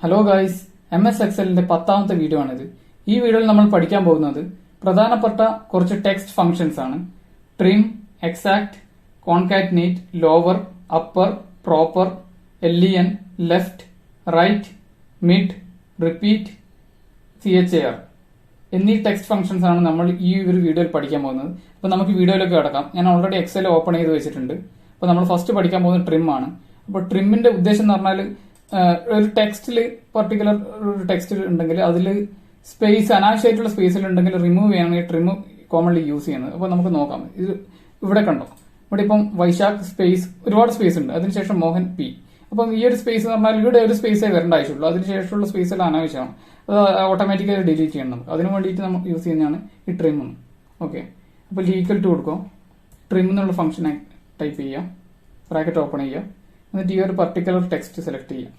Hello guys, MS എക്സലിന്റെ 10ാമത്തെ video ആണിത്. ഈ വീഡിയോയിൽ നമ്മൾ പഠിക്കാൻ പോകുന്നത് പ്രധാനപ്പെട്ട കുറച്ച് ടെക്സ്റ്റ് ഫംഗ്ഷൻസ് ആണ്. Trim, exact, concatenate, lower, upper, proper, LEN, left, right, mid, repeat, CHAR എന്നീ ടെക്സ്റ്റ് ഫംഗ്ഷൻസ് ആണ് നമ്മൾ ഈ ഒരു വീഡിയോയിൽ പഠിക്കാൻ പോകുന്നത്. അപ്പോൾ നമുക്ക് വീഡിയോയിലേക്ക് കിടക്കാം. ഞാൻ ഓൾറെഡി എക്സൽ ഓപ്പൺ ചെയ്ത് വെച്ചിട്ടുണ്ട്. അപ്പോൾ നമ്മൾ ഫസ്റ്റ് പഠിക്കാൻ പോകുന്നത് ട്രിം ആണ്. അപ്പോൾ ട്രിമ്മിന്റെ ഉദ്ദേശം എന്ന് പറഞ്ഞാൽ ഒരു ടെക്സ്റ്റിൽ പർട്ടിക്കുലർ ഒരു ടെക്സ്റ്റ് ഉണ്ടെങ്കിൽ അതിൽ സ്പേസ് അനാവശ്യമായിട്ടുള്ള സ്പേസിൽ ഉണ്ടെങ്കിൽ റിമൂവ് ചെയ്യണമെങ്കിൽ ട്രിം കോമൺലി യൂസ് ചെയ്യുന്നത്. അപ്പോൾ നമുക്ക് നോക്കാം. ഇത് ഇവിടെ കണ്ടോ, ഇവിടെ ഇപ്പം വൈശാഖ് സ്പേസ് ഒരുപാട് സ്പേസ് ഉണ്ട്, അതിനുശേഷം മോഹൻ പി. അപ്പം ഈ ഒരു സ്പേസ് എന്ന് പറഞ്ഞാൽ ഇവിടെ ഒരു സ്പേസേ വരേണ്ട ആവശ്യമുള്ളൂ, അതിനുശേഷമുള്ള സ്പേസ് എല്ലാം അനാവശ്യമാണ്. അത് ഓട്ടോമാറ്റിക്കായി ഡിലീറ്റ് ചെയ്യണം നമുക്ക്. അതിന് വേണ്ടിയിട്ട് നമ്മൾ യൂസ് ചെയ്യുന്നതാണ് ഈ ട്രിം എന്ന്. ഓക്കെ, അപ്പോൾ ഈക്വൽ ടു കൊടുക്കും, ട്രിം എന്നുള്ള ഫംഗ്ഷൻ ടൈപ്പ് ചെയ്യുക, ബ്രാക്കറ്റ് ഓപ്പൺ ചെയ്യുക, എന്നിട്ട് ഈ ഒരു പർട്ടിക്കുലർ ടെക്സ്റ്റ് സെലക്ട് ചെയ്യുക,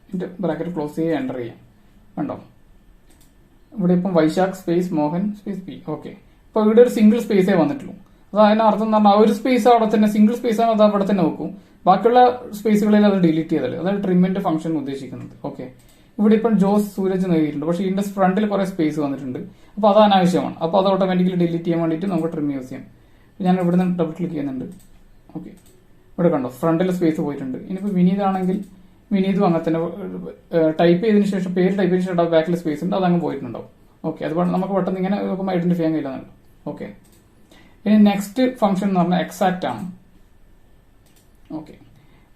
എന്നിട്ട് ബ്രാക്കറ്റ് ക്ലോസ് ചെയ്യുക, എൻ്റർ ചെയ്യുക. കണ്ടോ, ഇവിടെ ഇപ്പം Vaishakh space Mohan space P. Okay, അപ്പോൾ ഇവിടെ ഒരു സിംഗിൾ സ്പേസേ വന്നിട്ടുള്ളൂ. അത് അതിനർത്ഥം എന്ന് പറഞ്ഞാൽ ഒരു സ്പേസ് അവിടെ തന്നെ, സിംഗിൾ സ്പേസ് ആണ്, അത് അവിടെ തന്നെ വെക്കും. ബാക്കിയുള്ള സ്പേസുകളിൽ അത് ഡിലീറ്റ് ചെയ്തല്ലേ. അതാണ് ട്രിമ്മിന്റെ ഫംഗ്ഷൻ ഉദ്ദേശിക്കുന്നത്. ഓക്കെ, ഇവിടെ ഇപ്പം ജോസ് സൂരജ് നൽകിയിട്ടുണ്ട്, പക്ഷേ ഇതിന്റെ ഫ്രണ്ടിൽ കുറെ സ്പേസ് വന്നിട്ടുണ്ട്. അപ്പോൾ അത് അനാവശ്യമാണ്. അപ്പോൾ അത് ഓട്ടോമാറ്റിക്കലി ഡിലീറ്റ് ചെയ്യാൻ വേണ്ടിയിട്ട് നമുക്ക് ട്രിം യൂസ് ചെയ്യാം. ഞാൻ ഇവിടെ നിന്ന് ഡബിൾ ക്ലിക്ക് ചെയ്യുന്നുണ്ട്. ഓക്കെ, ഇവിടെ കണ്ടോ ഫ്രണ്ടിൽ സ്പേസ് പോയിട്ടുണ്ട്. ഇനിയിപ്പോൾ വിനീത് ആണെങ്കിൽ വിനീതും അങ്ങനെ തന്നെ ടൈപ്പ് ചെയ്തതിനു ശേഷം, പേര് ടൈപ്പ് ചെയ്തതിനു ശേഷം ബാക്കിൽ സ്പേസ് ഉണ്ട്, അതങ്ങ് പോയിട്ടുണ്ടാവും. ഓക്കെ, അത് നമുക്ക് പെട്ടെന്ന് ഇങ്ങനെ ഐഡന്റിഫൈ ചെയ്യാൻ കഴിയില്ല. ഓക്കെ, ഇനി നെക്സ്റ്റ് ഫംഗ്ഷൻ എന്ന് പറഞ്ഞാൽ എക്സാക്ട് ആണ്. ഓക്കെ,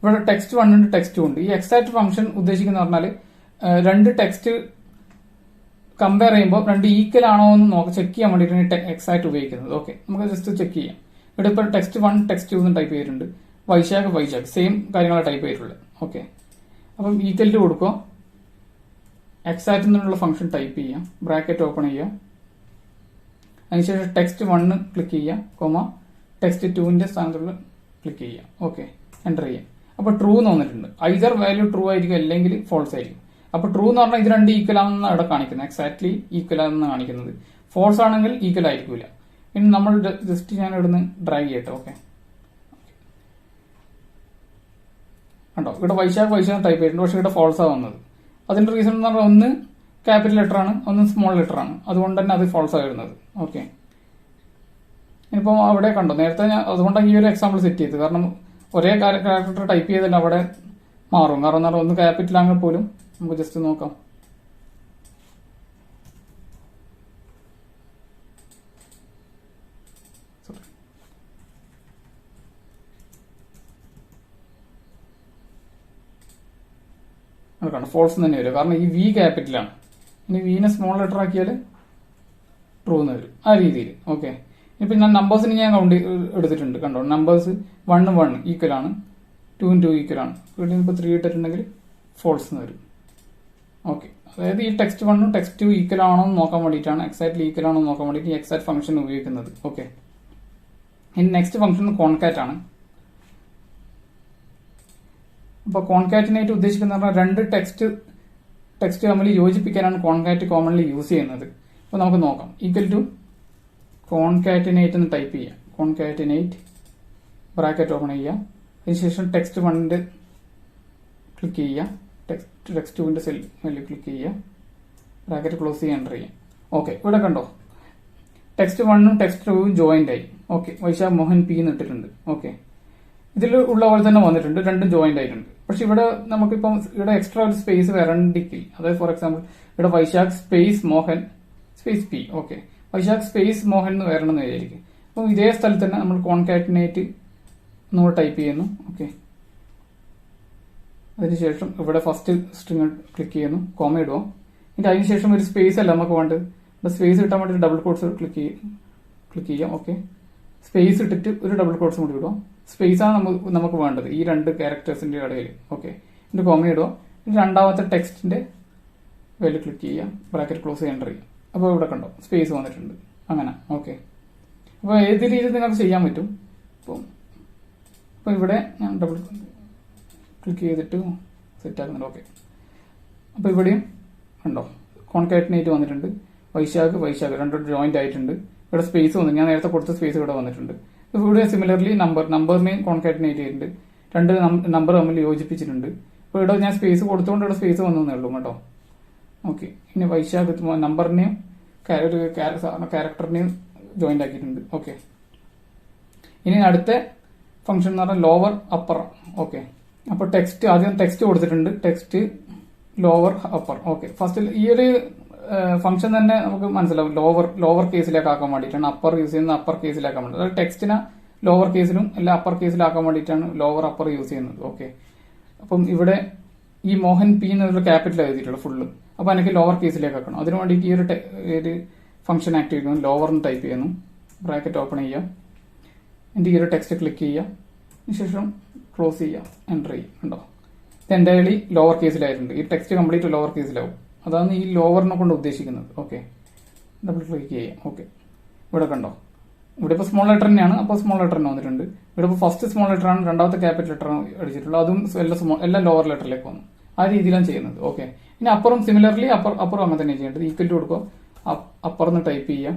ഇവിടെ ടെക്സ്റ്റ് 1 ഉണ്ട്, ടെക്സ്റ്റ് 2 ഉണ്ട്. ഈ എക്സാക്ട് ഫംഗ്ഷൻ ഉദ്ദേശിക്കുന്ന പറഞ്ഞാൽ രണ്ട് ടെക്സ്റ്റ് കമ്പയർ ചെയ്യുമ്പോൾ രണ്ട് ഈക്വൽ ആണോ എന്ന് ചെക്ക് ചെയ്യാൻ വേണ്ടിയിട്ടാണ് എക്സാക്ട് ഉപയോഗിക്കുന്നത്. ഓക്കെ, നമുക്ക് ജസ്റ്റ് ചെക്ക് ചെയ്യാം. ഇവിടെ ഇപ്പോൾ ടെക്സ്റ്റ് 1 ടെക്സ്റ്റ് 2 എന്ന് ടൈപ്പ് ചെയ്തിട്ടുണ്ട്, വൈശാഖ് സെയിം കാര്യങ്ങളാണ് ടൈപ്പ് ചെയ്തിട്ടുള്ളത്. ഓക്കെ, അപ്പം ഈക്വൽ ടു കൊടുക്കുക, എക്സാക്ട് എന്നുള്ള ഫംഗ്ഷൻ ടൈപ്പ് ചെയ്യാം, ബ്രാക്കറ്റ് ഓപ്പൺ ചെയ്യാം, അതിനുശേഷം ടെക്സ്റ്റ് 1 ക്ലിക്ക് ചെയ്യാം, ടെക്സ്റ്റ് 2ന്റെ സ്ഥാനത്തുള്ള ക്ലിക്ക് ചെയ്യാം. ഓക്കെ, എൻ്റർ ചെയ്യാം. അപ്പോൾ ട്രൂ എന്ന് വന്നിട്ടുണ്ട്. ഐദർ വാല്യൂ ട്രൂ ആയിരിക്കും, അല്ലെങ്കിൽ ഫോൾസ് ആയിരിക്കും. അപ്പോൾ ട്രൂ എന്ന് പറഞ്ഞാൽ ഇത് രണ്ട് ഈക്വൽ ആണെന്ന് അവിടെ കാണിക്കുന്നത്, എക്സാക്ട്ലി ഈക്വൽ ആണെന്ന് കാണിക്കുന്നത്. ഫോൾസ് ആണെങ്കിൽ ഈക്വൽ ആയിരിക്കില്ല. ഇനി നമ്മൾ ജസ്റ്റ് ഞാൻ ഇവിടുന്ന് ഡ്രാഗ് ചെയ്യട്ടെ. ഓക്കെ, കണ്ടോ, ഇവിടെ വൈശാഖ് ടൈപ്പ് ചെയ്തിട്ടുണ്ട്, പക്ഷേ ഇവിടെ ഫോൾസ് ആണ് വന്നത്. അതിന്റെ റീസൺ എന്ന് പറഞ്ഞാൽ ഒന്ന് ക്യാപിറ്റൽ ലെറ്റർ ആണ്, ഒന്ന് സ്മോൾ ലെറ്റർ ആണ്, അതുകൊണ്ട് തന്നെ അത് ഫോൾസ് ആയി വരുന്നത്. ഓക്കെ, ഇനിയിപ്പോൾ അവിടെ കണ്ടോ, നേരത്തെ ഞാൻ അതുകൊണ്ടാണ് ഈ ഒരു എക്സാമ്പിൾ സെറ്റ് ചെയ്തത്. കാരണം ഒരേ ക്യാരക്ടർ ടൈപ്പ് ചെയ്താൽ അവിടെ മാറും. കാരണം എന്താ, ഒന്ന് ക്യാപിറ്റൽ ആണെങ്കിൽ പോലും നമുക്ക് ജസ്റ്റ് നോക്കാം. അത് കണ്ടോ, ഫോൾസ് തന്നെ വരും. കാരണം ഈ വി ക്യാപിറ്റലാണ്. ഇനി വീനെ സ്മോൾ ലെറ്റർ ആക്കിയാൽ ട്രൂ എന്ന് വരും, ആ രീതിയിൽ. ഓക്കെ, ഇപ്പൊ ഞാൻ നമ്പേഴ്സിന് ഞാൻ കൗണ്ട് എടുത്തിട്ടുണ്ട്. കണ്ടോ, നമ്പേഴ്സ് 1 1 ഈക്വൽ ആണ്, 2 2 ഈക്വൽ ആണ്. ഇവിടെ ഇപ്പോൾ 3 ഇട്ടിട്ടുണ്ടെങ്കിൽ ഫോൾസ് എന്ന് വരും. ഓക്കെ, അതായത് ഈ ടെക്സ്റ്റ് 1 ടെക്സ്റ്റ് 2 ഈക്വൽ ആണോ എന്ന് നോക്കാൻ വേണ്ടിയിട്ടാണ്, എക്സാക്ട്ലി ഈക്വൽ ആണോ എന്ന് നോക്കാൻ വേണ്ടിയിട്ട് ഈ എക്സാക്ട് ഫംഗ്ഷൻ ഉപയോഗിക്കുന്നത്. ഓക്കെ, ഇനി നെക്സ്റ്റ് ഫംഗ്ഷൻ കോൺകാറ്റ് ആണ്. അപ്പോൾ കോൺകാറ്റിനേറ്റ് ഉദ്ദേശിക്കുന്ന പറഞ്ഞാൽ രണ്ട് ടെക്സ്റ്റ് തമ്മിൽ യോജിപ്പിക്കാനാണ് കോൺകാറ്റ് കോമൺലി യൂസ് ചെയ്യുന്നത്. അപ്പോൾ നമുക്ക് നോക്കാം. ഈക്വൽ ടു കോൺകാറ്റിനേറ്റ് എന്ന് ടൈപ്പ് ചെയ്യാം, കോൺകാറ്റിനേറ്റ് ബ്രാക്കറ്റ് ഓപ്പൺ ചെയ്യുക, അതിനുശേഷം ടെക്സ്റ്റ് 1 ക്ലിക്ക് ചെയ്യുക, ടെക്സ്റ്റ് 2 സെൽ ക്ലിക്ക് ചെയ്യുക, ബ്രാക്കറ്റ് ക്ലോസ് ചെയ്യുക, എൻ്റർ ചെയ്യാം. ഓക്കെ, ഇവിടെ കണ്ടോ, ടെക്സ്റ്റ് 1 ടെക്സ്റ്റ് 2 ജോയിന്റ് ആയി. ഓക്കെ, വൈശാഖ് മോഹൻ പി എന്ന് ഇട്ടിട്ടുണ്ട്. ഓക്കെ, ഇതിൽ ഉള്ള പോലെ തന്നെ വന്നിട്ടുണ്ട്, രണ്ടും ജോയിന്റ് ആയിട്ടുണ്ട്. പക്ഷെ ഇവിടെ നമുക്കിപ്പം ഇവിടെ എക്സ്ട്രാ ഒരു സ്പേസ് വരണ്ടിക്കില്ല. അതായത് ഫോർ എക്സാമ്പിൾ ഇവിടെ Vaishakh space Mohan space P. Okay, Vaishakh space Mohan എന്ന് വരണം എന്ന് വിചാരിക്കും. അപ്പം ഇതേ സ്ഥലത്ത് തന്നെ നമ്മൾ കോൺകാറ്റിനേറ്റ് നമ്മൾ ടൈപ്പ് ചെയ്യുന്നു. ഓക്കെ, അതിനുശേഷം ഇവിടെ ഫസ്റ്റ് സ്ട്രിങ് ക്ലിക്ക് ചെയ്യുന്നു, കോമ ഇടുക. എന്നിട്ട് അതിനുശേഷം ഒരു സ്പേസ് അല്ല നമുക്ക് വേണ്ടത്, ഇവിടെ സ്പേസ് കിട്ടാൻ വേണ്ടി ഡബിൾ കോട്ട്സ് ക്ലിക്ക് ചെയ്യാം. ഓക്കെ, സ്പേസ് ഇട്ടിട്ട് ഒരു ഡബിൾ കോട്ട്സ് കൂടി ഇടുക. സ്പേസ് ആണ് നമുക്ക് വേണ്ടത് ഈ രണ്ട് ക്യാരക്ടേഴ്സിന്റെ ഇടയിൽ. ഓക്കെ, എന്നിട്ട് കോമ ഇടുക. രണ്ടാമത്തെ ടെക്സ്റ്റിന്റെ വാല്യൂ ക്ലിക്ക് ചെയ്യാം, ബ്രാക്കറ്റ് ക്ലോസ് ചെയ്യാൻ, എൻ്റർ ചെയ്യാം. അപ്പോൾ ഇവിടെ കണ്ടോ സ്പേസ് വന്നിട്ടുണ്ട്. അങ്ങനെ. ഓക്കെ, അപ്പോൾ ഏത് രീതിയിൽ നിങ്ങൾക്ക് ചെയ്യാൻ പറ്റും. അപ്പോൾ ഇവിടെ ഞാൻ ഡബിൾ ക്ലിക്ക് ചെയ്തിട്ട് സെറ്റ് ആക്കുന്നുണ്ട്. ഓക്കെ, അപ്പോൾ ഇവിടെയും കണ്ടോ കോൺകാറ്റിനേറ്റ് വന്നിട്ടുണ്ട്, വൈശാഖ് രണ്ടും ജോയിന്റ് ആയിട്ടുണ്ട്. ഇവിടെ സ്പേസ് വന്നു, ഞാൻ നേരത്തെ കൊടുത്ത സ്പേസ് ഇവിടെ വന്നിട്ടുണ്ട്. ഇവിടെ സിമിലർലി നമ്പറിനെയും കോൺകാറ്റിനേറ്റ് ചെയ്തിട്ടുണ്ട്, രണ്ട് നമ്പർ തമ്മിൽ യോജിപ്പിച്ചിട്ടുണ്ട്. അപ്പോൾ ഇവിടെ ഞാൻ സ്പേസ് കൊടുത്തുകൊണ്ട് ഇവിടെ സ്പേസ് വന്നേ ഉള്ളൂ കേട്ടോ. ഓക്കെ, ഇനി വൈശാഖ് നമ്പറിനെയും ഒരു ക്യാരക്ടറിനെയും ജോയിന്റ് ആക്കിയിട്ടുണ്ട്. ഓക്കെ, ഇനി അടുത്ത ഫംഗ്ഷൻ എന്ന് പറഞ്ഞാൽ ലോവർ അപ്പർ. ഓക്കെ, അപ്പോൾ ടെക്സ്റ്റ് ആദ്യം ടെക്സ്റ്റ് കൊടുത്തിട്ടുണ്ട്, text lower upper. Okay, first ഈ ഒരു ഫംഗ്ഷൻ തന്നെ നമുക്ക് മനസ്സിലാവും ലോവർ കേസിലേക്ക് ആക്കാൻ വേണ്ടിയിട്ടാണ്, അപ്പർ യൂസ് ചെയ്യുന്നത് അപ്പർ കേസിലാക്കാൻ വേണ്ടി. അതായത് ടെക്സ്റ്റിനെ ലോവർ കേസിലും അല്ല അപ്പർ കേസിലാക്കാൻ വേണ്ടിയിട്ടാണ് ലോവർ അപ്പർ യൂസ് ചെയ്യുന്നത്. ഓക്കെ, അപ്പം ഇവിടെ ഈ മോഹൻ പി എന്നൊരു ക്യാപിറ്റൽ എഴുതിയിട്ടുള്ളത് ഫുള്ള്. അപ്പൊ എനിക്ക് ലോവർ കേസിലേക്ക് ആക്കണം. അതിനു വേണ്ടിയിട്ട് ഈ ഒരു ഫംഗ്ഷൻ ആക്ടിവേറ്റ് ചെയ്യുന്നു. ലോവർ എന്ന് ടൈപ്പ് ചെയ്യുന്നു, ബ്രാക്കറ്റ് ഓപ്പൺ ചെയ്യുക, എന്നിട്ട് ഈ ഒരു ടെക്സ്റ്റ് ക്ലിക്ക് ചെയ്യുക, അതിനുശേഷം ക്ലോസ് ചെയ്യുക, എൻ്റർ ചെയ്യുക. ഉണ്ടോ, ഇത് എൻ്റയർലി ലോവർ കേസിലായിട്ടുണ്ട്. ഈ ടെക്സ്റ്റ് കംപ്ലീറ്റ് ലോവർ കേസിലാവും. അതാണ് ഈ ലോവറിനെ കൊണ്ട് ഉദ്ദേശിക്കുന്നത്. ഓക്കെ, ഡബിൾ ക്ലിക്ക് ചെയ്യുക. ഓക്കെ, ഇവിടെ കണ്ടോ, ഇവിടെ ഇപ്പോൾ സ്മോൾ ലെറ്റർ തന്നെയാണ്, അപ്പോൾ സ്മോൾ ലെറ്റർ തന്നെ വന്നിട്ടുണ്ട്. ഇവിടെ ഇപ്പോൾ ഫസ്റ്റ് സ്മോൾ ലെറ്റർ ആണ്, രണ്ടാമത്തെ ക്യാപിറ്റൽ ലെറ്റർ അടിച്ചിട്ടുള്ളത്, അതും എല്ലാം ലോവർ ലെറ്ററിലേക്ക് വന്നു. ആ രീതിയിലാണ് ചെയ്യുന്നത്. ഓക്കെ, ഇനി അപ്പുറം സിമിലർലി അപ്പുറം അങ്ങനെ തന്നെ ചെയ്യേണ്ടത്. ഈക്വൽ ടു കൊടുക്കുക, അപ്പുറന്ന് ടൈപ്പ് ചെയ്യുക,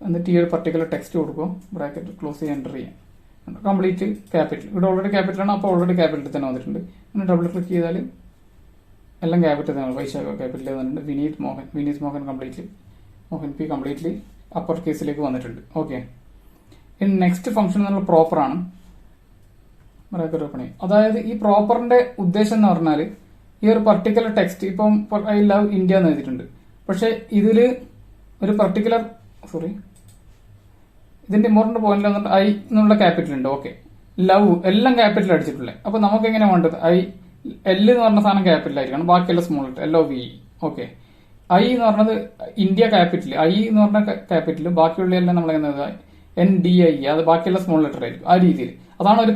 എന്നിട്ട് ഈ ഒരു പർട്ടിക്കുലർ ടെക്സ്റ്റ് കൊടുക്കുക, ബ്രാക്കറ്റ് ക്ലോസ് ചെയ്യുക, എൻ്റർ ചെയ്യുക. കംപ്ലീറ്റ് ക്യാപിറ്റൽ, ഇവിടെ ഓൾറെഡി ക്യാപിറ്റലാണ്, അപ്പോൾ ഓൾറെഡി ക്യാപിറ്റൽ തന്നെ വന്നിട്ടുണ്ട്. പിന്നെ ഡബിൾ ക്ലിക്ക് ചെയ്താൽ എല്ലാം ക്യാപിറ്റൽ തന്നെ, വൈശാഖ ക്യാപിറ്റൽ വന്നിട്ടുണ്ട്. Vineeth Mohan completely, Mohan P completely upper കേസിലേക്ക് വന്നിട്ടുണ്ട്. ഓക്കെ, ഇനി നെക്സ്റ്റ് ഫംഗ്ഷൻ എന്നുള്ള പ്രോപ്പർ ആണ്. ബ്രാക്കറ്റ് ഓപ്പൺ ചെയ്യും. അതായത് ഈ പ്രോപ്പറിന്റെ ഉദ്ദേശം എന്ന് പറഞ്ഞാൽ ഈ ഒരു പർട്ടിക്കുലർ ടെക്സ്റ്റ് ഇപ്പം ഐ ലവ് ഇന്ത്യ എന്ന് എഴുതിയിട്ടുണ്ട്. പക്ഷെ ഇതില് ഒരു പർട്ടിക്കുലർ ഇതിന്റെ ഇമ്പോർട്ടന്റ് പോയിന്റ് വന്നിട്ട് ഐ എന്നുള്ള ക്യാപിറ്റൽ ഉണ്ട്. ഓക്കെ, ലവ് എല്ലാം ക്യാപിറ്റൽ അടിച്ചിട്ടുള്ളത്. അപ്പൊ നമുക്ക് എങ്ങനെ വേണ്ടത്, എൽ എന്ന് പറഞ്ഞ സാധനം ക്യാപിറ്റൽ ആയിരിക്കണം, ബാക്കിയെല്ലാം small letter, LOVE. Okay, I എന്ന് പറഞ്ഞത് ഇന്ത്യ ക്യാപിറ്റൽ, ഐ എന്ന് പറഞ്ഞ ക്യാപിറ്റൽ, ബാക്കിയുള്ള എല്ലാം നമ്മൾ NDI, അത് ബാക്കിയുള്ള സ്മോൾ ലെറ്റർ ആയിരിക്കും. ആ രീതിയിൽ അതാണ് ഒരു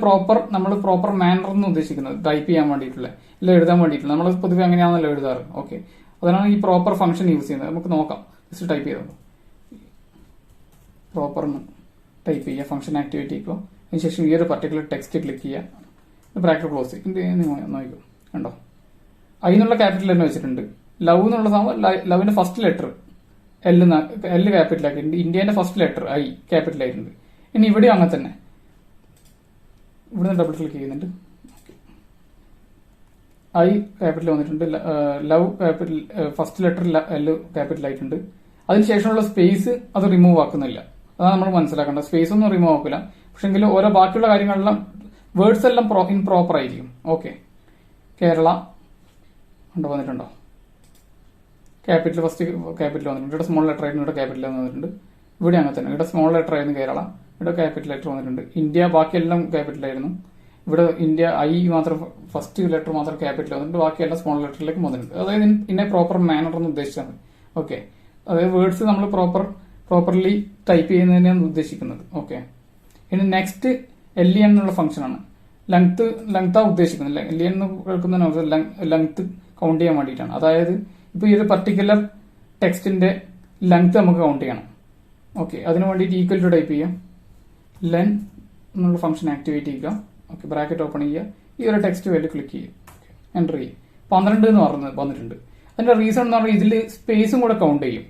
നമ്മൾ പ്രോപ്പർ മാനർ എന്ന് ഉദ്ദേശിക്കുന്നത്, ടൈപ്പ് ചെയ്യാൻ വേണ്ടിയിട്ടുള്ള, അല്ല എഴുതാൻ വേണ്ടിയിട്ടുള്ള. നമ്മൾ പൊതുവെ അങ്ങനെയാണല്ലോ എഴുതാറ്. ഓക്കെ, അതാണ് ഈ പ്രോപ്പർ ഫംഗ്ഷൻ യൂസ് ചെയ്യുന്നത്. നമുക്ക് നോക്കാം, ജസ്റ്റ് ടൈപ്പ് ചെയ്തോ, പ്രോപ്പർ ടൈപ്പ് ചെയ്യുക, ഫംഗ്ഷൻ ആക്ടിവേറ്റ് ചെയ്യുക, അതിനുശേഷം ഈ ഒരു പർട്ടിക്കുലർ ടെക്സ്റ്റ് ക്ലിക്ക് ചെയ്യുക, ബ്രാക്കറ്റ് ക്ലോസ് നോക്കിക്കോ. കണ്ടോ, ഐ എന്നുള്ള ക്യാപിറ്റൽ തന്നെ വെച്ചിട്ടുണ്ട്. ലവ് എന്നുള്ള സാധനം ലവിന്റെ ഫസ്റ്റ് ലെറ്റർ എൽ ക്യാപിറ്റൽ ആക്കിയിട്ടുണ്ട്. ഇന്ത്യന്റെ ഫസ്റ്റ് ലെറ്റർ ഐ ക്യാപിറ്റൽ ആയിട്ടുണ്ട്. ഇനി ഇവിടെ അങ്ങനെ തന്നെ ഇവിടുന്ന് ഡബിൾ ക്ലിക്ക് ചെയ്യുന്നുണ്ട്, ഐ ക്യാപിറ്റൽ വന്നിട്ടുണ്ട്. Love capital first letter L capital ആയിട്ടുണ്ട്. അതിനുശേഷമുള്ള സ്പേസ് അത് റിമൂവ് ആക്കുന്നില്ല. അതാണ് നമ്മൾ മനസ്സിലാക്കേണ്ടത്. സ്പേസ് ഒന്നും റിമൂവ് ആക്കില്ല, പക്ഷെങ്കിൽ ഓരോ ബാക്കിയുള്ള കാര്യങ്ങളെല്ലാം വേർഡ്സ് എല്ലാം ഇംപ്രോപ്പർ ആയിരിക്കും. ഓക്കെ, കേരള വന്നിട്ടുണ്ടോ, ക്യാപിറ്റൽ ഫസ്റ്റ് ക്യാപിറ്റൽ വന്നിട്ടുണ്ട്. ഇവിടെ സ്മോൾ ലെറ്റർ ആയിരുന്നു, ഇവിടെ ക്യാപിറ്റൽ വന്നിട്ടുണ്ട്. ഇവിടെ അങ്ങനെ തന്നെ, ഇവിടെ സ്മോൾ ലെറ്റർ ആയിരുന്നു കേരള, ഇവിടെ ക്യാപിറ്റൽ ലെറ്റർ വന്നിട്ടുണ്ട്. ഇന്ത്യ ബാക്കിയെല്ലാം ക്യാപിറ്റൽ ആയിരുന്നു. ഇവിടെ ഇന്ത്യ ഐ മാത്രം ഫസ്റ്റ് ലെറ്റർ മാത്രം ക്യാപിറ്റൽ വന്നിട്ടുണ്ട്, ബാക്കിയെല്ലാം സ്മോൾ ലെറ്ററിലേക്ക് വന്നിട്ടുണ്ട്. അതായത് ഇന്നെ പ്രോപ്പർ മാനർ എന്ന് ഉദ്ദേശിച്ചാണ്. ഓക്കെ, അതായത് വേർഡ്സ് നമ്മൾ പ്രോപ്പർലി ടൈപ്പ് ചെയ്യുന്നതിനാണ് ഉദ്ദേശിക്കുന്നത്. ഓക്കെ, ഇനി നെക്സ്റ്റ് LEN എന്നുള്ള ഫംഗ്ഷൻ ആണ്. ലെങ്ത് ഉദ്ദേശിക്കുന്നത്. LEN എന്ന് കേൾക്കുന്ന ലെങ്ത് കൗണ്ട് ചെയ്യാൻ വേണ്ടിയിട്ടാണ്. അതായത് ഇപ്പൊ ഈ ഒരു പർട്ടിക്കുലർ ടെക്സ്റ്റിന്റെ ലെങ്ത് നമുക്ക് കൗണ്ട് ചെയ്യണം. ഓക്കെ, അതിന് വേണ്ടിയിട്ട് ഈക്വൽ ടു ടൈപ്പ് ചെയ്യാം, ലെൻ എന്നുള്ള ഫംഗ്ഷൻ ആക്ടിവേറ്റ് ചെയ്യുക. ഓക്കെ, ബ്രാക്കറ്റ് ഓപ്പൺ ചെയ്യുക, ഈ ഒരു ടെക്സ്റ്റ് വാല്യൂ ക്ലിക്ക് ചെയ്യുക, എൻ്റർ ചെയ്യുക. 12 എന്ന് പറഞ്ഞത് വന്നിട്ടുണ്ട്. അതിന്റെ റീസൺ എന്ന് പറഞ്ഞാൽ ഇതിൽ സ്പേസും കൂടെ കൗണ്ട് ചെയ്യും.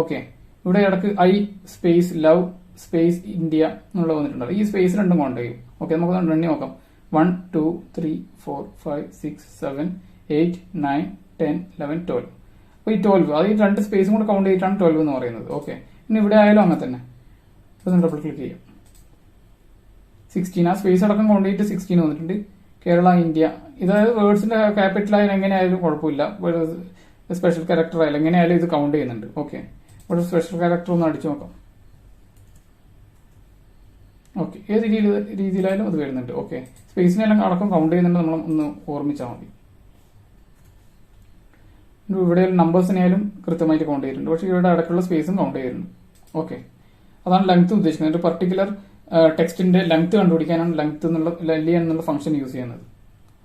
ഓക്കെ, ഇവിടെ ഇടക്ക് I space love space India എന്നുള്ള വന്നിട്ടുണ്ട്. ഈ സ്പേസ് രണ്ടും കൗണ്ട് ചെയ്യും. ഓക്കെ, നമുക്ക് എണ്ണി നോക്കാം. 1 2 3 4 5 6 7 8 9 10 11 12. അപ്പൊ ഈ 12 അത് ഈ രണ്ട് സ്പേസും കൂടെ കൗണ്ട് ചെയ്തിട്ടാണ് 12 എന്ന് പറയുന്നത്. ഓക്കെ, ഇനി ഇവിടെ ആയാലും അങ്ങനെ തന്നെ. ഡബിൾ ക്ലിക്ക് ചെയ്യാം, 16 ആ സ്പേസ് അടക്കം കൗണ്ട് ചെയ്തിട്ട് 16 വന്നിട്ടുണ്ട്. കേരള ഇന്ത്യ, ഇതായത് വേർഡ്സിന്റെ ക്യാപിറ്റൽ ആയാലും എങ്ങനെയായാലും കുഴപ്പമില്ല, സ്പെഷ്യൽ ക്യാരക്ടർ ആയാലും എങ്ങനെയായാലും ഇത് കൗണ്ട് ചെയ്യുന്നുണ്ട്. ഓക്കെ, ഇവിടെ സ്പെഷ്യൽ ക്യാരക്ടർ ഒന്ന് അടിച്ചു നോക്കാം. ഓക്കെ, ഏത് രീതിയിലായാലും അത് വരുന്നുണ്ട്. ഓക്കെ, സ്പേസിനെല്ലാം അടക്കം കൗണ്ട് ചെയ്യുന്നുണ്ട്, നമ്മൾ ഒന്ന് ഓർമ്മിച്ചാൽ മതി. ഇവിടെ നമ്പേഴ്സിനായാലും കൃത്യമായിട്ട് കൗണ്ട് ചെയ്തിട്ടുണ്ട്, പക്ഷേ ഇവിടെ അടക്കമുള്ള സ്പേസും കൗണ്ട് ചെയ്തിട്ടുണ്ട്. ഓക്കെ, അതാണ് ലെങ്ത് ഉദ്ദേശിക്കുന്നത്. ഒരു പർട്ടിക്കുലർ ടെക്സ്റ്റിന്റെ ലെങ്ത് കണ്ടുപിടിക്കാനാണ് ലെങ്ത് എന്നുള്ള LEN എന്നുള്ള ഫംഗ്ഷൻ യൂസ് ചെയ്യുന്നത്.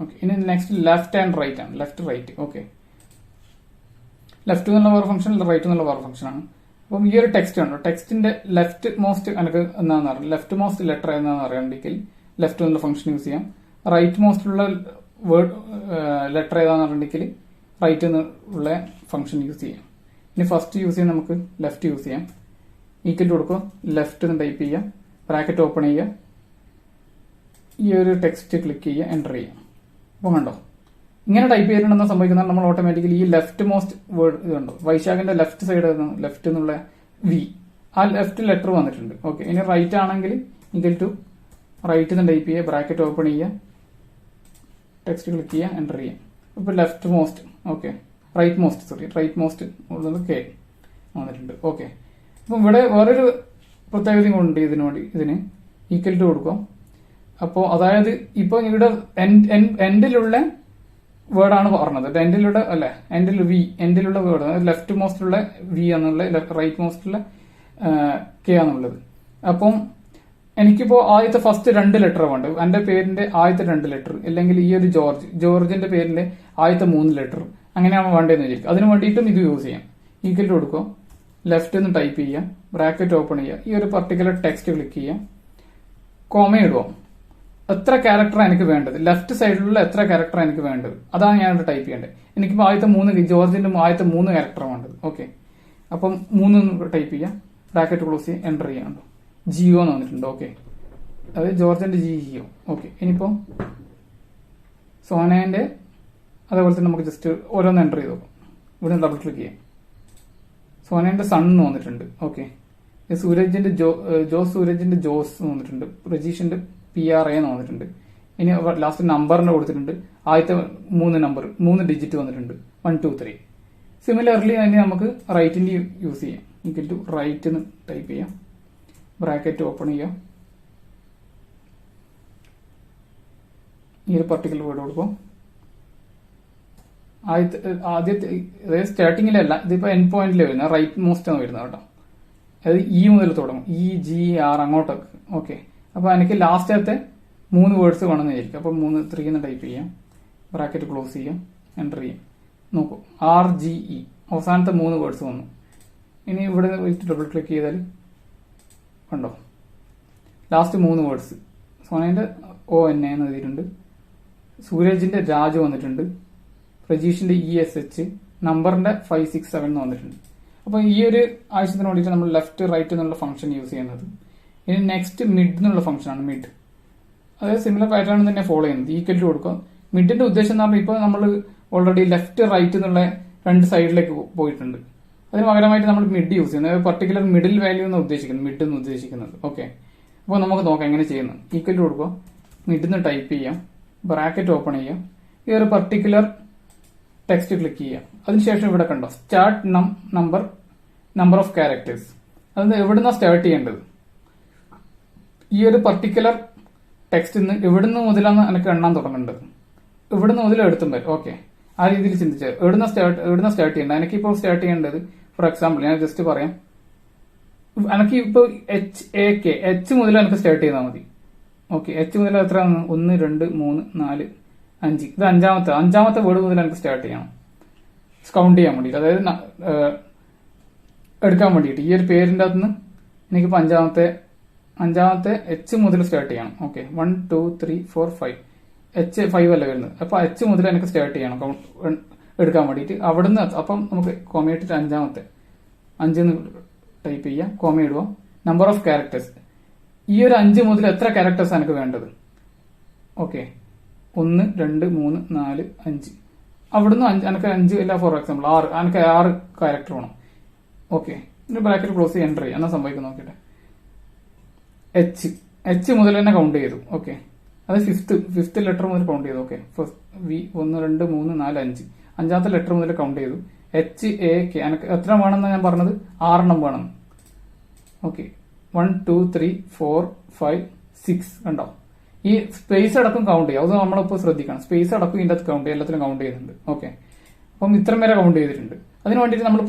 ഓക്കെ, ഇനി നെക്സ്റ്റ് ലെഫ്റ്റ് ആൻഡ് റൈറ്റ് ആണ്. Left right. ഓക്കെ, ലെഫ്റ്റ് എന്നുള്ള വേറെ ഫംഗ്ഷൻ, റൈറ്റ് എന്നുള്ള വേറെ ഫംഗ്ഷൻ ആണ്. അപ്പം ഈ ഒരു ടെക്സ്റ്റ് ഉണ്ടോ, ടെക്സ്റ്റിന്റെ ലെഫ്റ്റ് മോസ്റ്റ് എനിക്ക് എന്താണെന്ന് അറിയാം, ലെഫ്റ്റ് മോസ്റ്റ് ലെറ്റർ എന്താണെന്ന് അറിയണമെങ്കിൽ ലെഫ്റ്റ് എന്നുള്ള ഫംഗ്ഷൻ യൂസ് ചെയ്യാം. റൈറ്റ് മോസ്റ്റുള്ള വേർഡ് ലെറ്റർ ഏതാണെന്ന് അറിയണമെങ്കിൽ റൈറ്റ് എന്നുള്ള ഫംഗ്ഷൻ യൂസ് ചെയ്യാം. ഇനി ഫസ്റ്റ് യൂസ് ചെയ്യാൻ നമുക്ക് ലെഫ്റ്റ് യൂസ് ചെയ്യാം. ഈക്വൽ ടു കൊടുക്കുക, ലെഫ്റ്റ് എന്ന് ടൈപ്പ് ചെയ്യുക, ബ്രാക്കറ്റ് ഓപ്പൺ ചെയ്യുക, ഈ ഒരു ടെക്സ്റ്റ് ക്ലിക്ക് ചെയ്യുക, എൻ്റർ ചെയ്യുക. അപ്പോൾ കണ്ടോ ഇങ്ങനെ ടൈപ്പ് ചെയ്തിട്ടുണ്ടെന്ന് സംഭവിക്കുന്നത് നമ്മൾ ഓട്ടോമാറ്റിക്കലി ഈ ലെഫ്റ്റ് മോസ്റ്റ് വേർഡ് ഇതുണ്ടോ വൈശാഖിന്റെ ലെഫ്റ്റ് സൈഡ് ലെഫ്റ്റ് എന്നുള്ള വി ആ ലെഫ്റ്റ് ലെറ്റർ വന്നിട്ടുണ്ട്. ഓക്കെ, ഇനി റൈറ്റ് ആണെങ്കിൽ ഈക്വൽ ടു റൈറ്റ് എന്ന് ടൈപ്പ് ചെയ്യുക, ബ്രാക്കറ്റ് ഓപ്പൺ ചെയ്യുക, ടെക്സ്റ്റ് ക്ലിക്ക് ചെയ്യുക, എൻ്റർ ചെയ്യുക. ഇപ്പോൾ left most okay right most ഉള്ളത് കെ വന്നിട്ടുണ്ട്. ഓക്കെ, അപ്പം ഇവിടെ വേറൊരു പ്രത്യേകതയും കൊണ്ട് ഇതിന് ഈക്വൽ ടു കൊടുക്കാം. അപ്പോൾ അതായത് ഇപ്പോൾ ഇവിടെ എൻഡിലുള്ള വേർഡാണ് പറഞ്ഞത്, എൻഡിലുള്ള വേർഡ് ലെഫ്റ്റ് മോസ്റ്റിലുള്ള വി എന്നുള്ള റൈറ്റ് മോസ്റ്റിലുള്ള കെ ആണുള്ളത്. അപ്പം എനിക്കിപ്പോ ആദ്യത്തെ ഫസ്റ്റ് 2 ലെറ്റർ വേണ്ട, എന്റെ പേരിന്റെ ആദ്യത്തെ 2 ലെറ്റർ, അല്ലെങ്കിൽ ഈ ഒരു ജോർജിന്റെ പേരിന്റെ ആദ്യത്തെ 3 ലെറ്റർ, അങ്ങനെയാണ് വേണ്ടതെന്ന് വിചാരിക്കും. അതിന് വേണ്ടിയിട്ടും ഇത് യൂസ് ചെയ്യാം. ഈക്വൽ ടു കൊടുക്കുക, ലെഫ്റ്റ് എന്ന് ടൈപ്പ് ചെയ്യുക, ബ്രാക്കറ്റ് ഓപ്പൺ ചെയ്യുക, ഈ ഒരു പർട്ടിക്കുലർ ടെക്സ്റ്റ് ക്ലിക്ക് ചെയ്യുക, കോമ ഇടുക. എത്ര ക്യാരക്ടറാണ് എനിക്ക് വേണ്ടത്, ലെഫ്റ്റ് സൈഡിലുള്ള എത്ര ക്യാരക്ടറാണ് എനിക്ക് വേണ്ടത്, അതാണ് ഞാൻ ടൈപ്പ് ചെയ്യേണ്ടത്. എനിക്കിപ്പോൾ ആദ്യത്തെ ജോർജിന്റെ ആദ്യത്തെ 3 ക്യാരക്ടറാണ് വേണ്ടത്. ഓക്കെ, അപ്പം 3 ടൈപ്പ് ചെയ്യാം, ബ്രാക്കറ്റ് ക്ലോസ് ചെയ്യുക, എൻ്റർ ചെയ്യാം. ജിയോ എന്ന് വന്നിട്ടുണ്ട്. ഓക്കെ, അത് ജോർജിന്റെ ജിയോ. ഓക്കെ, ഇനിയിപ്പോ സോനേന്റെ അതേപോലെ തന്നെ നമുക്ക് ജസ്റ്റ് ഓരോന്ന് എൻ്റർ ചെയ്ത് നോക്കാം. ഇവിടെ ഡബിൾ ക്ലിക്ക് ചെയ്യാം. സോനേന്റെ സൺ എന്ന് വന്നിട്ടുണ്ട്. ഓക്കെ, സൂരജിന്റെ സൂരജിന്റെ ജോസ് എന്ന് വന്നിട്ടുണ്ട്. പ്രജീഷിന്റെ PRA എന്ന് വന്നിട്ടുണ്ട്. ഇനി ലാസ്റ്റ് നമ്പറിന് കൊടുത്തിട്ടുണ്ട്. ആദ്യത്തെ 3 ഡിജിറ്റ് വന്നിട്ടുണ്ട്, 1 2 3. സിമിലർലി അതിന് നമുക്ക് റൈറ്റിന്റെ യൂസ് ചെയ്യാം. ഈക്വൽ ടു റൈറ്റ് എന്ന് ടൈപ്പ് ചെയ്യാം, ബ്രാക്കറ്റ് ഓപ്പൺ ചെയ്യാം, ഈ ഒരു പർട്ടിക്കുലർ വേർഡ് കൊടുക്കും. ആദ്യത്തെ അതായത് സ്റ്റാർട്ടിങ്ങിലല്ല, ഇതിപ്പോ എൻ പോയിന്റിൽ വരുന്നത് റൈറ്റ് മോസ്റ്റ് ആണ് വരുന്നത് കേട്ടോ. അതായത് ഇ മുതൽ തുടങ്ങും, EGR അങ്ങോട്ടൊക്കെ. ഓക്കെ, അപ്പൊ എനിക്ക് ലാസ്റ്റത്തെ 3 വേർഡ്സ് വേണമെന്ന് വിചാരിക്കും. അപ്പൊ 3 എന്ന് ടൈപ്പ് ചെയ്യാം, ബ്രാക്കറ്റ് ക്ലോസ് ചെയ്യാം, എൻ്റർ ചെയ്യാം. നോക്കൂ, RGE അവസാനത്തെ 3 വേർഡ്സ് വന്നു. ഇനി ഇവിടെ ഡബിൾ ക്ലിക്ക് ചെയ്താൽ കണ്ടോ ലാസ്റ്റ് 3 വേർഡ്സ്. സോനേന്റെ ONA എന്ന് എഴുതിയിട്ടുണ്ട്, സൂരജിന്റെ രാജു വന്നിട്ടുണ്ട്, പ്രജീഷിന്റെ ESH, നമ്പറിന്റെ 567 എന്ന് വന്നിട്ടുണ്ട്. അപ്പൊ ഈ ഒരു ആവശ്യത്തിന് വേണ്ടിയിട്ട് നമ്മൾ ലെഫ്റ്റ് റൈറ്റ് എന്നുള്ള ഫംഗ്ഷൻ യൂസ് ചെയ്യുന്നത്. ഇനി നെക്സ്റ്റ് മിഡ് എന്നുള്ള ഫംഗ്ഷനാണ്. മിഡ് അതായത് സിമിലർ പാറ്റേൺ തന്നെ ഫോളോ ചെയ്യുന്നത്. ഈക്വൽ ടു കൊടുക്കുക. മിഡിന്റെ ഉദ്ദേശം എന്ന് പറഞ്ഞാൽ ഇപ്പോൾ നമ്മൾ ഓൾറെഡി ലെഫ്റ്റ് റൈറ്റ് എന്നുള്ള 2 സൈഡിലേക്ക് പോയിട്ടുണ്ട്. അതിന് പകരമായിട്ട് നമ്മൾ മിഡ് യൂസ് ചെയ്യുന്നത്, പർട്ടിക്കുലർ മിഡിൽ വാല്യൂ എന്ന് ഉദ്ദേശിക്കുന്നത്, മിഡ് എന്ന് ഉദ്ദേശിക്കുന്നത്. ഓക്കെ, അപ്പോൾ നമുക്ക് നോക്കാം എങ്ങനെ ചെയ്യുന്നത്. ഈക്വൽ ടു കൊടുക്കുക, മിഡ് എന്ന് ടൈപ്പ് ചെയ്യാം, ബ്രാക്കറ്റ് ഓപ്പൺ ചെയ്യാം, ഈ ഒരു പർട്ടിക്കുലർ ടെക്സ്റ്റ് ക്ലിക്ക് ചെയ്യാം. അതിനുശേഷം ഇവിടെ കണ്ടോ സ്റ്റാർട്ട് നമ്പർ ഓഫ് ക്യാരക്ടേഴ്സ്. അത് എവിടുന്നാ സ്റ്റാർട്ട് ചെയ്യേണ്ടത്, ഈ ഒരു പർട്ടിക്കുലർ ടെക്സ്റ്റിന്ന് എവിടുന്ന് മുതലാണ് എനിക്ക് എണ്ണാൻ തുടങ്ങേണ്ടത്, ഇവിടുന്ന് മുതൽ എടുത്തും വരും. ഓക്കെ, ആ രീതിയിൽ ചിന്തിച്ചാൽ എവിടുന്ന സ്റ്റാർട്ട് ചെയ്യേണ്ടത്. എനിക്കിപ്പോൾ സ്റ്റാർട്ട് ചെയ്യേണ്ടത് ഫോർ എക്സാമ്പിൾ ഞാൻ ജസ്റ്റ് പറയാം, എനിക്ക് ഇപ്പോൾ H മുതൽ എനിക്ക് സ്റ്റാർട്ട് ചെയ്താൽ മതി. ഓക്കെ, H മുതൽ എത്ര 1 2 3 4 5, ഇത് അഞ്ചാമത്തെ വേർഡ് മുതൽ എനിക്ക് സ്റ്റാർട്ട് ചെയ്യണം, കൗണ്ട് ചെയ്യാൻ വേണ്ടിയിട്ട്, അതായത് എടുക്കാൻ വേണ്ടിയിട്ട്. ഈ ഒരു പേരിന്റെ അകത്തുനിന്ന് എനിക്കിപ്പോൾ അഞ്ചാമത്തെ H മുതൽ സ്റ്റാർട്ട് ചെയ്യണം. ഓക്കെ, 1 2 3 4 5, H5 അല്ല വരുന്നത്. അപ്പൊ H മുതൽ എനിക്ക് സ്റ്റാർട്ട് ചെയ്യണം എടുക്കാൻ വേണ്ടിയിട്ട്. അവിടുന്ന് അപ്പം നമുക്ക് കോമ ഇട്ടിട്ട് 5 ടൈപ്പ് ചെയ്യാം, കോമ ഇടുക. നമ്പർ ഓഫ് ക്യാരക്ടേഴ്സ്, ഈ ഒരു 5 മുതൽ എത്ര ക്യാരക്ടേഴ്സ് എനിക്ക് വേണ്ടത്. ഓക്കെ, 1 2 3 4 5, അവിടുന്ന് എനിക്ക് 5 അല്ല, ഫോർ എക്സാമ്പിൾ 6, എനിക്ക് 6 ക്യാരക്ടർ വേണം. ഓക്കെ, ബ്രാക്കറ്റ് ക്ലോസ് ചെയ്ത് എൻ്റർ ചെയ്യാം. എന്നാ സംഭവിക്കും നോക്കിയിട്ട്. H മുതൽ തന്നെ കൗണ്ട് ചെയ്തു. ഓക്കെ, അത് ഫിഫ്ത്ത് ലെറ്റർ മുതൽ കൗണ്ട് ചെയ്തു. ഓക്കെ, V 1 2 3 4 5, അഞ്ചാമത്തെ ലെറ്റർ മുതൽ കൗണ്ട് ചെയ്തു. HAK എനിക്ക് എത്ര വേണമെന്ന് ഞാൻ പറഞ്ഞത് 6 വേണം. ഓക്കെ, 1 2 3 4 5 6 കണ്ടോ. ഈ സ്പേസ് അടക്കം കൗണ്ട് ചെയ്യാം, അത് നമ്മളിപ്പോൾ ശ്രദ്ധിക്കണം. സ്പേസ് അടക്കം ഇതിൻ്റെ അകത്ത് കൗണ്ട് ചെയ്യാം, എല്ലാത്തിനും കൗണ്ട് ചെയ്യുന്നുണ്ട്. ഓക്കെ, അപ്പം ഇത്രയും വരെ കൗണ്ട് ചെയ്തിട്ടുണ്ട്. അതിന് വേണ്ടിയിട്ട് നമ്മൾ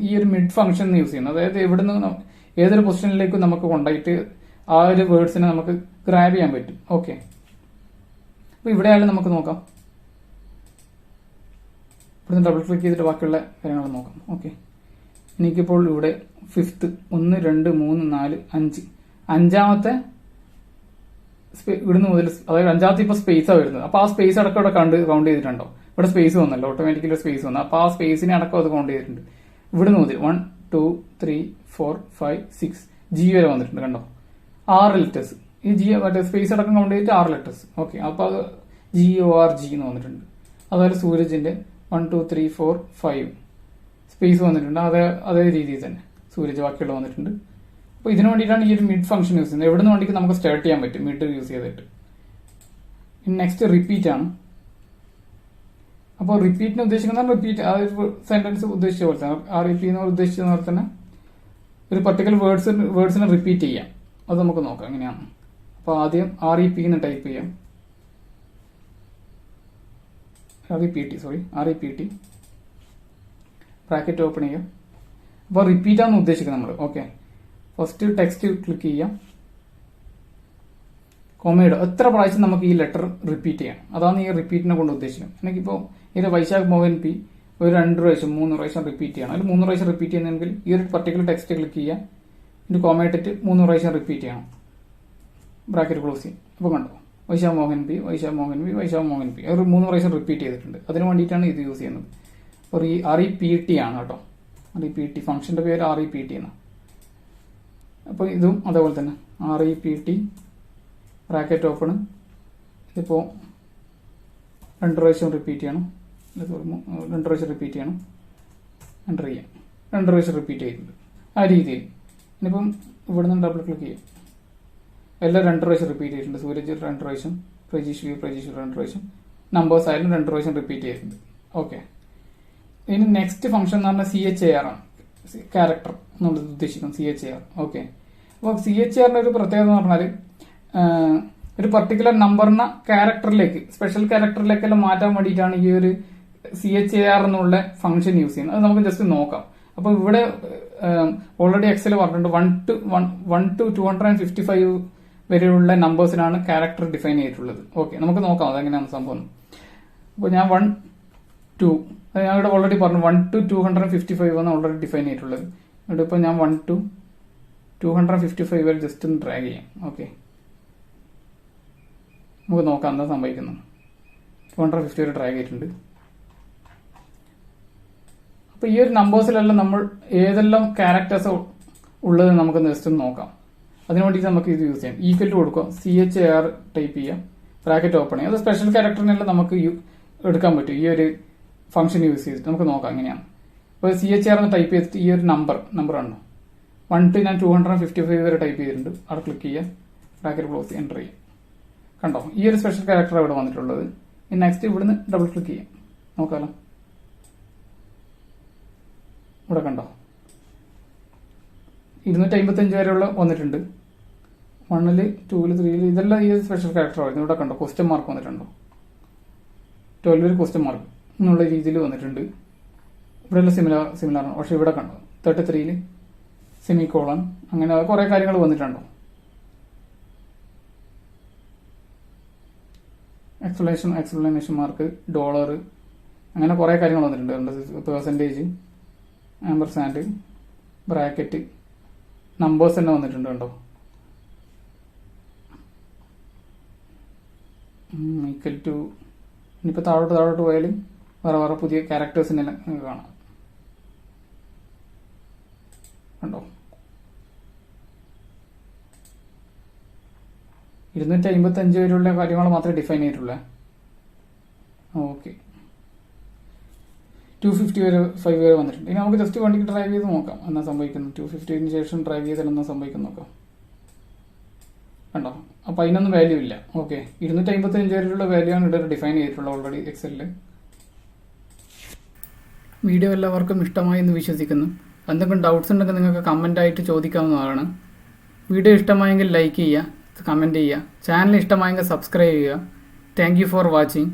ഈ ഒരു മിഡ് ഫംഗ്ഷൻ യൂസ് ചെയ്യുന്നത്, അതായത് ഇവിടുന്ന് ഏതൊരു പൊസിഷനിലേക്കും നമുക്ക് കൊണ്ടുപോയിട്ട് ആ ഒരു വേർഡ്സിനെ നമുക്ക് ഗ്രാബ് ചെയ്യാൻ പറ്റും. ഓക്കെ, അപ്പൊ ഇവിടെ ആയാലും നമുക്ക് നോക്കാം. ഇവിടുന്ന് ഡബിൾ ക്ലിക്ക് ചെയ്തിട്ട് ബാക്കിയുള്ള കാര്യങ്ങൾ നോക്കാം. ഓക്കെ, എനിക്കിപ്പോൾ ഇവിടെ 5th 1 2 3 4 5, അഞ്ചാമത്തെ ഇവിടുന്ന് മുതൽ, അതായത് അഞ്ചാമത്തെ ഇപ്പൊ സ്പേസാണ് വരുന്നത്. അപ്പൊ ആ സ്പേസ് അടക്കം ഇവിടെ കൗണ്ട് ചെയ്തിട്ടുണ്ടോ. ഇവിടെ സ്പേസ് വന്നല്ലോ, ഓട്ടോമാറ്റിക്കലി സ്പേസ് വന്നു. അപ്പൊ ആ സ്പേസിനെ അടക്കം അത് കൗണ്ട് ചെയ്തിട്ടുണ്ട്. ഇവിടുന്ന് മുതൽ 1 2 3 4 5 6 G വരെ വന്നിട്ടുണ്ട്. കണ്ടോ, 6 ലെറ്റേഴ്സ്. ഈ ജി മറ്റേ സ്പേസ് അടക്കം കൗണ്ട് ചെയ്തിട്ട് 6 ലെറ്റേഴ്സ്. ഓക്കെ, അപ്പോൾ അത് GORG എന്ന് വന്നിട്ടുണ്ട്. അതുപോലെ സൂരജിന്റെ 1 2 3 4 5 സ്പേസ് വന്നിട്ടുണ്ട്. അതേ രീതിയിൽ തന്നെ സൂരജ് ബാക്കിയുള്ള വന്നിട്ടുണ്ട്. അപ്പോൾ ഇതിനു വേണ്ടിയിട്ടാണ് ഈ ഒരു മിഡ് ഫംഗ്ഷൻ യൂസ് ചെയ്യുന്നത്. എവിടെ നിന്ന് വേണ്ടിയിട്ട് നമുക്ക് സ്റ്റാർട്ട് ചെയ്യാൻ പറ്റും മിഡ് യൂസ് ചെയ്തിട്ട്. നെക്സ്റ്റ് റിപ്പീറ്റ് ആണ്. അപ്പോൾ റിപ്പീറ്റിന് ഉദ്ദേശിക്കുന്ന റിപ്പീറ്റ് ആ ഒരു സെന്റൻസ് ഉദ്ദേശിച്ച പോലെ തന്നെ REP എന്ന് ഉദ്ദേശിച്ച പോലെ തന്നെ ഒരു പർട്ടിക്കുലർ വേർഡ്സിനെ റിപ്പീറ്റ് ചെയ്യാം. അത് നമുക്ക് നോക്കാം എങ്ങനെയാണ്. അപ്പോൾ ആദ്യം REP എന്ന് ടൈപ്പ് ചെയ്യാം. REPT ബ്രാക്കറ്റ് ഓപ്പൺ ചെയ്യാം. അപ്പോൾ റിപ്പീറ്റ് ആണ് ഉദ്ദേശിക്കുന്നത് നമ്മൾ. ഓക്കെ, ഫസ്റ്റ് ടെക്സ്റ്റ് ക്ലിക്ക് ചെയ്യാം. കോമയുടെ എത്ര പ്രാവശ്യം നമുക്ക് ഈ ലെറ്റർ റിപ്പീറ്റ് ചെയ്യാം, അതാണ് ഈ റിപ്പീറ്റിനെ കൊണ്ട് ഉദ്ദേശിക്കുന്നത്. എനിക്കിപ്പോൾ ഇതിന്റെ വൈശാഖ് മോഹൻ P ഒരു 2 പ്രാവശ്യം 3 പ്രാവശ്യം റിപ്പീറ്റ് ചെയ്യണം. അതിൽ 3 പ്രാവശ്യം റിപ്പീറ്റ് ചെയ്യുന്നെങ്കിൽ ഈ ഒരു പർട്ടിക്കുലർ ടെക്സ്റ്റ് ക്ലിക്ക് ചെയ്യാം. ഇതിന്റെ കോമ ഇട്ടിട്ട് 3 പ്രാവശ്യം റിപ്പീറ്റ് ചെയ്യണം. ബ്രാക്കറ്റ് ക്ലോസ് ചെയ്യും. അപ്പോൾ കണ്ടോ, വൈശാഖ് മോഹൻ P ഒരു 3 പ്രാവശ്യം റിപ്പീറ്റ് ചെയ്തിട്ടുണ്ട്. അതിന് വേണ്ടിയിട്ടാണ് ഇത് യൂസ് ചെയ്യുന്നത്. ഒരു REPT ആണ് കേട്ടോ. REPT ഫംഗ്ഷന്റെ പേര് REPT ആണ്. അപ്പോൾ ഇതും അതേപോലെ തന്നെ REPT ബ്രാക്കറ്റ് ഓപ്പൺ. ഇതിപ്പോൾ 2 പ്രാവശ്യം റിപ്പീറ്റ് ചെയ്യണം. 2 പ്രാവശ്യം റിപ്പീറ്റ് ചെയ്യണം. എൻ്റർ ചെയ്യാം. 2 പ്രാവശ്യം റിപ്പീറ്റ് ചെയ്തിട്ടുണ്ട്. ആ രീതിയിൽ ഇനിയിപ്പം ഇവിടെ നിന്ന് ഡബിൾ ക്ലിക്ക് ചെയ്യാം. എല്ലാം 2 പ്രാവശ്യം റിപ്പീറ്റ് ചെയ്തിട്ടുണ്ട്. സൂരജ് 2 പ്രാവശ്യം, പ്രജീഷ് 2 പ്രാവശ്യം, നമ്പേഴ്സ് ആയാലും 2 പ്രാവശ്യം റിപ്പീറ്റ് ചെയ്തിട്ടുണ്ട്. ഓക്കെ, ഇനി നെക്സ്റ്റ് ഫംഗ്ഷൻ എന്ന് പറഞ്ഞാൽ CHAR ആണ്. ക്യാരക്ടർ നമ്മൾ ഉദ്ദേശിക്കുന്നത് CHAR. ഓക്കെ, അപ്പോൾ CHARന്റെ ഒരു പ്രത്യേകത എന്ന് പറഞ്ഞാൽ ഒരു പർട്ടിക്കുലർ നമ്പറിനെ ക്യാരക്ടറിലേക്ക്, സ്പെഷ്യൽ ക്യാരക്ടറിലേക്കെല്ലാം മാറ്റാൻ വേണ്ടിയിട്ടാണ് ഈ ഒരു CHAR എന്നുള്ള ഫംഗ്ഷൻ യൂസ് ചെയ്യുന്നത്. അത് നമുക്ക് ജസ്റ്റ് നോക്കാം. അപ്പോൾ ഇവിടെ ഓൾറെഡി എക്സൽ പറഞ്ഞിട്ടുണ്ട് 1 to 255 വരെയുള്ള നമ്പേഴ്സിനാണ് ക്യാരക്ടർ ഡിഫൈൻ ചെയ്തിട്ടുള്ളത്. ഓക്കെ, നമുക്ക് നോക്കാം അതെങ്ങനെയാണ് സംഭവം. അപ്പോൾ ഞാൻ 1 2 ഞാൻ ഇവിടെ ഓൾറെഡി പറഞ്ഞു 1 to 255 ആണ് ഓൾറെഡി ഡിഫൈൻ ചെയ്തിട്ടുള്ളത്. ഇവിടെ ഇപ്പോൾ ഞാൻ 1 to 255 വരെ ജസ്റ്റ് ഒന്ന് ഡ്രാഗ് ചെയ്യാം. ഓക്കെ, നമുക്ക് നോക്കാം എന്താ സംഭവിക്കുന്നത്. 250 വരെ ഡ്രാഗ് ചെയ്തിട്ടുണ്ട്. അപ്പോൾ ഈ ഒരു നമ്പേഴ്സിലെല്ലാം നമ്മൾ ഏതെല്ലാം ക്യാരക്ടേഴ്സ് ഉള്ളത് നമുക്ക് ജസ്റ്റ് ഒന്ന് നോക്കാം. അതിനു വേണ്ടിയിട്ട് നമുക്ക് ഇത് യൂസ് ചെയ്യാം. ഈക്വൽ ടു കൊടുക്കുക, CHAR ടൈപ്പ് ചെയ്യാം, ബ്രാക്കറ്റ് ഓപ്പൺ ചെയ്യാം. അത് സ്പെഷ്യൽ ക്യാരക്ടറിനെല്ലാം നമുക്ക് എടുക്കാൻ പറ്റും ഈ ഒരു ഫംഗ്ഷൻ യൂസ് ചെയ്തിട്ട്. നമുക്ക് നോക്കാം എങ്ങനെയാണ്. അപ്പോൾ CHAR എന്ന് ടൈപ്പ് ചെയ്തിട്ട് ഈ ഒരു നമ്പർ ഉണ്ടോ 1 to ഞാൻ 255 വരെ ടൈപ്പ് ചെയ്തിട്ടുണ്ട്. അവിടെ ക്ലിക്ക് ചെയ്യുക, ബ്രാക്കറ്റ് ക്ലോസ് ചെയ്യാം, എൻ്റർ ചെയ്യാം. കണ്ടോ, ഈ ഒരു സ്പെഷ്യൽ ക്യാരക്ടർ ഇവിടെ വന്നിട്ടുള്ളത്. നെക്സ്റ്റ് ഇവിടുന്ന് ഡബിൾ ക്ലിക്ക് ചെയ്യാം. നോക്കാലോ, ഇവിടെ കണ്ടോ 255 വരെയുള്ള വന്നിട്ടുണ്ട്. 1 2 3 ഇതെല്ലാം ഈ സ്പെഷ്യൽ ക്യാരക്ടർ ആയിരുന്നു. ഇവിടെ കണ്ടോ ക്വസ്റ്റ്യൻ മാർക്ക് വന്നിട്ടുണ്ടോ, 12 ക്വസ്റ്റ്യൻ മാർക്ക് എന്നുള്ള രീതിയിൽ വന്നിട്ടുണ്ട്. ഇവിടെ എല്ലാം സിമിലർ ആണ്. പക്ഷെ ഇവിടെ കണ്ടോ 33 സെമിക്കോളൺ, അങ്ങനെ കുറെ കാര്യങ്ങൾ വന്നിട്ടുണ്ടോ. എക്സ്പ്ലനേഷൻ മാർക്ക്, ഡോളർ, അങ്ങനെ കുറെ കാര്യങ്ങൾ വന്നിട്ടുണ്ട്. പെർസെൻറ്റേജ്, ആമ്പർസാൻഡ്, ബ്രാക്കറ്റ്, നമ്പേഴ്സ് തന്നെ വന്നിട്ടുണ്ട് കണ്ടോ. ഈക്വൽ ടു ഇനിയിപ്പോൾ താഴോട്ട് പോയാൽ വേറെ പുതിയ ക്യാരക്ടേഴ്സിനെ കാണാം കണ്ടോ. 255 വരെയുള്ള കാര്യങ്ങൾ മാത്രമേ ഡിഫൈൻ ചെയ്തിട്ടുള്ളൂ. ഓക്കെ, 255 വരെ വന്നിട്ടുണ്ട്. ഇനി നമുക്ക് ജസ്റ്റ് വണ്ടിക്ക് ഡ്രൈവ് ചെയ്ത് നോക്കാം എന്നാ സംഭവിക്കുന്നു. 250 ശേഷം ഡ്രൈവ് ചെയ്താൽ എന്നാ സംഭവിക്കുന്നു നോക്കാം. കണ്ടോ, അപ്പൊ അതിനൊന്നും വാല്യൂ ഇല്ല. ഓക്കെ, 255 വരെയുള്ള വാല്യൂ ആണ് ഇവിടെ ഡിഫൈൻ ചെയ്തിട്ടുള്ളത് ഓൾറെഡി എക്സലില്. വീഡിയോ എല്ലാവർക്കും ഇഷ്ടമായി എന്ന് വിശ്വസിക്കുന്നു. എന്തെങ്കിലും ഡൗട്ട്സ് ഉണ്ടെങ്കിൽ നിങ്ങൾക്ക് കമൻ്റ് ആയിട്ട് ചോദിക്കാവുന്നതാണ്. വീഡിയോ ഇഷ്ടമായെങ്കിൽ ലൈക്ക് ചെയ്യുക, കമൻറ്റ് ചെയ്യുക. ചാനൽ ഇഷ്ടമായെങ്കിൽ സബ്സ്ക്രൈബ് ചെയ്യുക. Thank you for watching.